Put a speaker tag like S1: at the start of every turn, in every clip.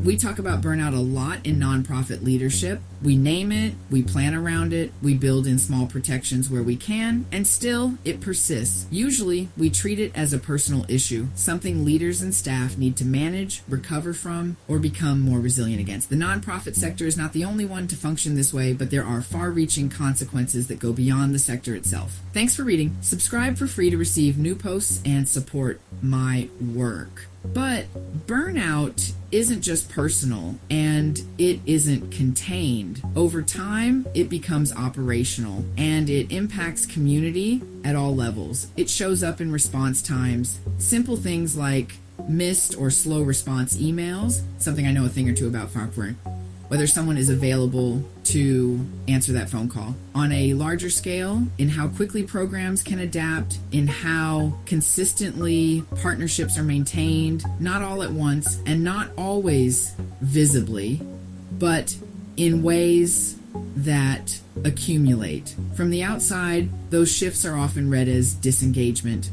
S1: We talk about burnout a lot in nonprofit leadership. We name it, we plan around it, we build in small protections where we can, and still it persists. Usually we treat it as a personal issue, something leaders and staff need to manage, recover from, or become more resilient against. The nonprofit sector is not the only one to function this way, but there are far-reaching consequences that go beyond the sector itself. Thanks for reading. Subscribe for free to receive new posts and support my work. But burnout isn't just personal, and it isn't contained. Over time, it becomes operational, and it impacts community at all levels. It shows up in response times. Simple things like missed or slow response emails, something I know a thing or two about, Frankfurt. Whether someone is available to answer that phone call. On a larger scale, in how quickly programs can adapt, in how consistently partnerships are maintained, not all at once and not always visibly, but in ways that accumulate. From the outside, those shifts are often read as disengagement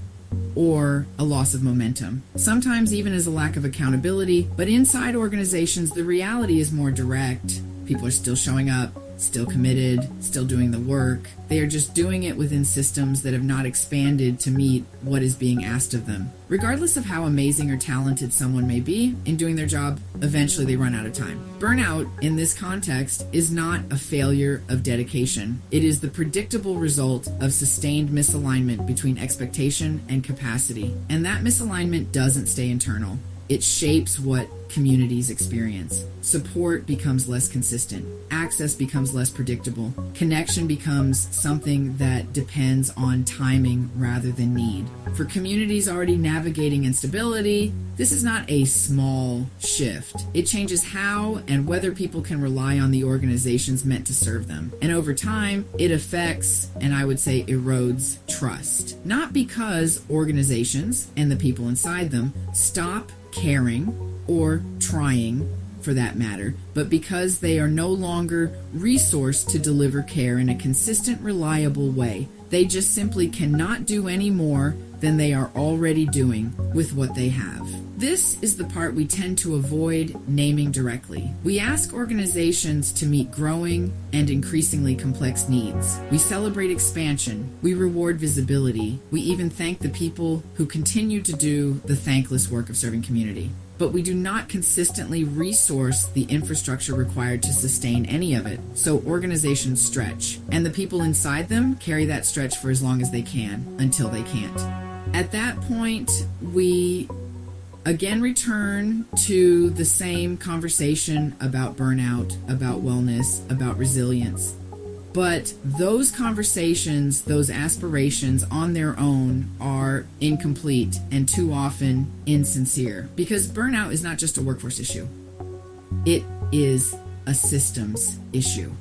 S1: or a loss of momentum, sometimes even as a lack of accountability, but inside organizations, the reality is more direct. People are still showing up, still committed, still doing the work. They are just doing it within systems that have not expanded to meet what is being asked of them. Regardless of how amazing or talented someone may be in doing their job, eventually they run out of time. Burnout, in this context, is not a failure of dedication. It is the predictable result of sustained misalignment between expectation and capacity. And that misalignment doesn't stay internal. It shapes what communities experience. Support becomes less consistent. Access becomes less predictable. Connection becomes something that depends on timing rather than need. For communities already navigating instability, this is not a small shift. It changes how and whether people can rely on the organizations meant to serve them. And over time, it affects, and I would say erodes, trust. Not because organizations and the people inside them stop caring or trying, for that matter, but because they are no longer resourced to deliver care in a consistent, reliable way. They just simply cannot do any more than they are already doing with what they have. This is the part we tend to avoid naming directly. We ask organizations to meet growing and increasingly complex needs. We celebrate expansion. We reward visibility. We even thank the people who continue to do the thankless work of serving community. But we do not consistently resource the infrastructure required to sustain any of it. So organizations stretch, and the people inside them carry that stretch for as long as they can, until they can't. At that point, we again return to the same conversation about burnout, about wellness, about resilience. But those conversations, those aspirations on their own are incomplete and too often insincere, because burnout is not just a workforce issue. It is a systems issue.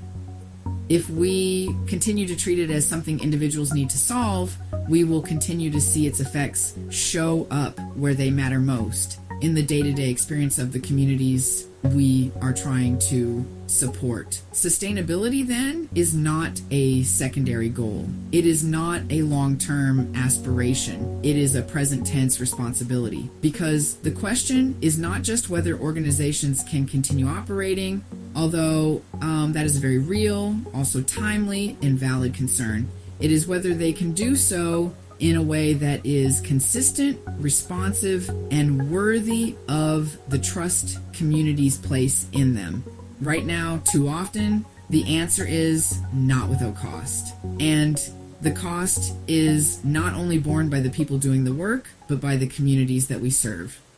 S1: If we continue to treat it as something individuals need to solve, we will continue to see its effects show up where they matter most, in the day-to-day experience of the communities we are trying to support. Sustainability, then, is not a secondary goal. It is not a long-term aspiration. It is a present tense responsibility, because the question is not just whether organizations can continue operating, although that is a very real, also timely, and valid concern. It is whether they can do so in a way that is consistent, responsive, and worthy of the trust communities place in them. Right now, too often, the answer is not without cost. And the cost is not only borne by the people doing the work, but by the communities that we serve.